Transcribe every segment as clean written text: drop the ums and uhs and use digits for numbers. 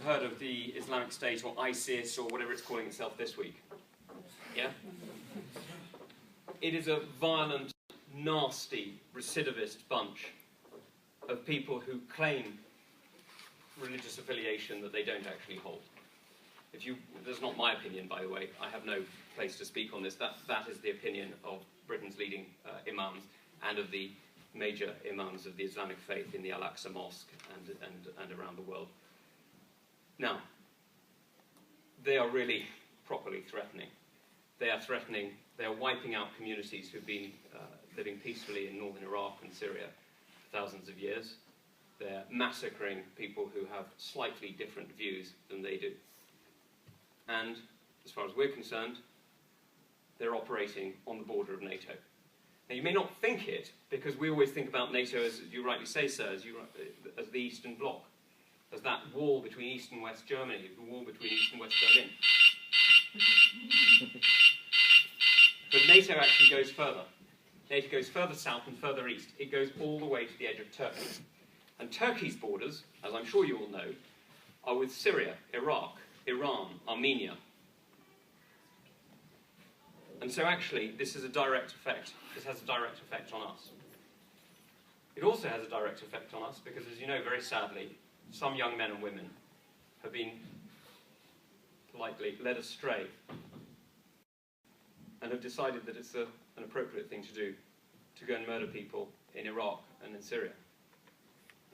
have heard of the Islamic State or ISIS or whatever it's calling itself this week. Yeah? It is a violent, nasty, recidivist bunch of people who claim religious affiliation that they don't actually hold. That's not my opinion, by the way. I have no place to speak on this. That is the opinion of Britain's leading imams and of the major imams of the Islamic faith in the Al-Aqsa Mosque and around the world. Now, they are really properly threatening. They are wiping out communities who've been living peacefully in northern Iraq and Syria for thousands of years. They're massacring people who have slightly different views than they do. And, as far as we're concerned, they're operating on the border of NATO. Now, you may not think it, because we always think about NATO, as you rightly say, sir, as the Eastern Bloc, as that wall between East and West Germany, the wall between East and West Berlin. But NATO actually goes further. NATO goes further south and further east. It goes all the way to the edge of Turkey. And Turkey's borders, as I'm sure you all know, are with Syria, Iraq, Iran, Armenia. And so actually, this has a direct effect. This has a direct effect on us. It also has a direct effect on us because, as you know, very sadly, some young men and women have been politely led astray and have decided that it's an appropriate thing to do to go and murder people in Iraq and in Syria.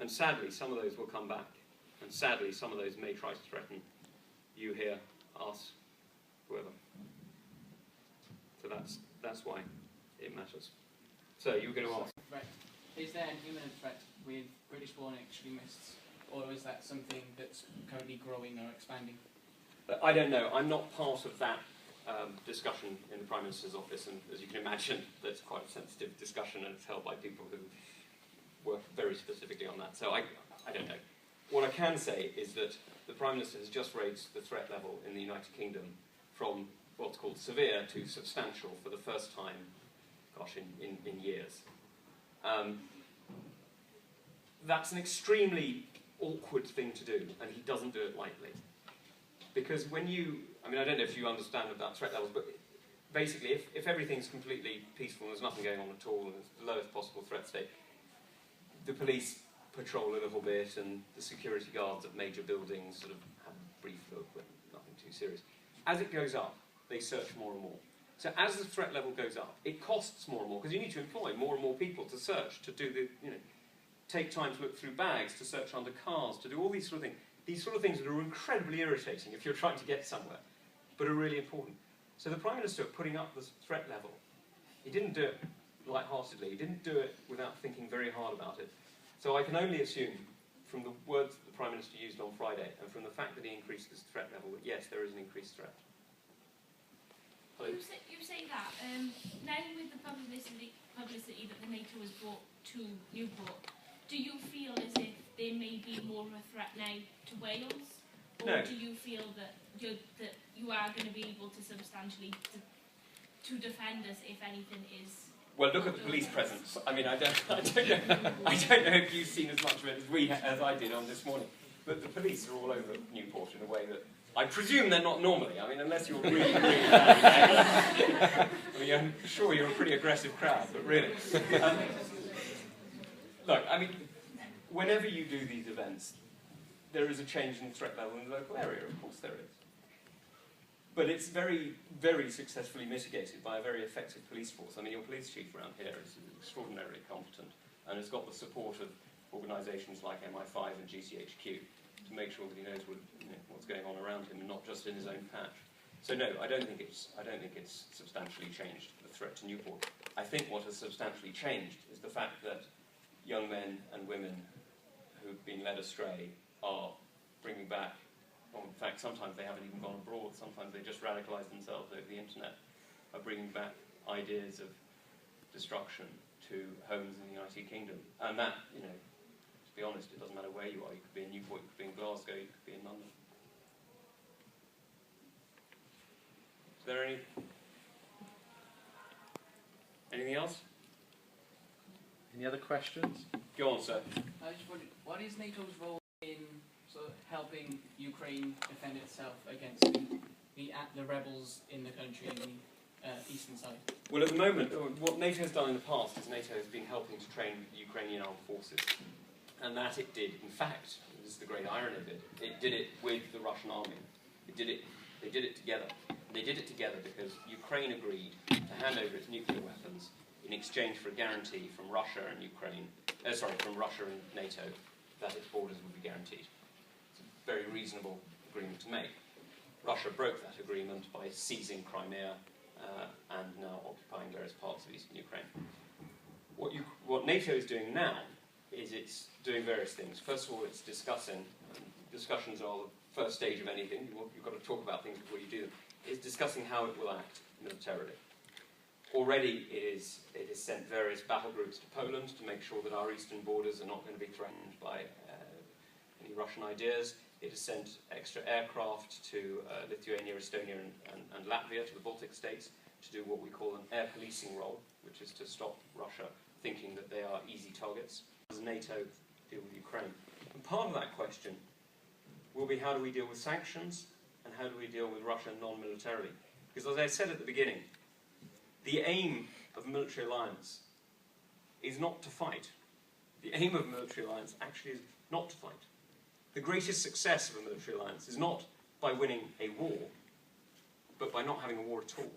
And sadly, some of those will come back. And sadly, some of those may try to threaten you here, us, whoever. So that's why it matters. So you were going to ask. Is there an imminent threat with British-born extremists, or is that something that's currently growing or expanding? I don't know. I'm not part of that discussion in the Prime Minister's office, and as you can imagine, that's quite a sensitive discussion, and it's held by people who work very specifically on that. So I don't know. What I can say is that the Prime Minister has just raised the threat level in the United Kingdom from what's called severe to substantial for the first time, gosh, in years. That's an extremely awkward thing to do, and he doesn't do it lightly. Because when I don't know if you understand about threat levels, but basically if everything's completely peaceful and there's nothing going on at all and it's the lowest possible threat state, the police patrol a little bit and the security guards at major buildings sort of have a brief look, but nothing too serious. As it goes up, they search more and more. So as the threat level goes up, it costs more and more, because you need to employ more and more people to search, to do take time to look through bags, to search under cars, to do all these sort of things. These sort of things that are incredibly irritating if you're trying to get somewhere, but are really important. So the Prime Minister, putting up the threat level, he didn't do it lightheartedly. He didn't do it without thinking very hard about it. So I can only assume, from the words that the Prime Minister used on Friday, and from the fact that he increased this threat level, that yes, there is an increased threat. You say that. Now with the publicity that the NATO has brought to Newport, do you feel as if there may be more of a threat now to Wales? Or No. Do you feel that you are going to be able to substantially to defend us if anything is... Well, look at the police presence. I mean, I don't know if you've seen as much of it as I did on this morning. But the police are all over Newport in a way that I presume they're not normally. I mean, unless you're really, really bad. I mean, I'm sure you're a pretty aggressive crowd, but really. Look, I mean, whenever you do these events, there is a change in threat level in the local area. Of course there is. But it's very, very successfully mitigated by a very effective police force. I mean, your police chief around here is extraordinarily competent and has got the support of organisations like MI5 and GCHQ to make sure that he knows what's going on around him and not just in his own patch. So no, I don't think it's substantially changed the threat to Newport. I think what has substantially changed is the fact that young men and women who've been led astray are bringing back, well, in fact, sometimes they haven't even gone abroad, sometimes they just radicalise themselves over the internet, are bringing back ideas of destruction to homes in the United Kingdom. And that, to be honest, it doesn't matter where you are. You could be in Newport, you could be in Glasgow, you could be in London. Is there anything else? Any other questions? Go on, sir. I just wondered, what is NATO's role in sort of helping Ukraine defend itself against the rebels in the country in the eastern side? Well, at the moment, what NATO has done in the past is NATO has been helping to train the Ukrainian armed forces. And that it did, in fact, this is the great irony of it, it did it with the Russian army. They did it together. They did it together because Ukraine agreed to hand over its nuclear weapons in exchange for a guarantee from Russia and from Russia and NATO that its borders would be guaranteed. It's a very reasonable agreement to make. Russia broke that agreement by seizing Crimea and now occupying various parts of eastern Ukraine. What NATO is doing now is it's doing various things. First of all, it's discussing, discussions are the first stage of anything, you've got to talk about things before you do them, it's discussing how it will act militarily. Already it has sent various battle groups to Poland to make sure that our eastern borders are not going to be threatened by any Russian ideas. It has sent extra aircraft to Lithuania, Estonia and Latvia, to the Baltic states, to do what we call an air policing role, which is to stop Russia thinking that they are easy targets. Does NATO deal with Ukraine? And part of that question will be how do we deal with sanctions and how do we deal with Russia non-militarily? Because as I said at the beginning, the aim of military alliance is not to fight. The aim of a military alliance actually is not to fight. The greatest success of a military alliance is not by winning a war, but by not having a war at all.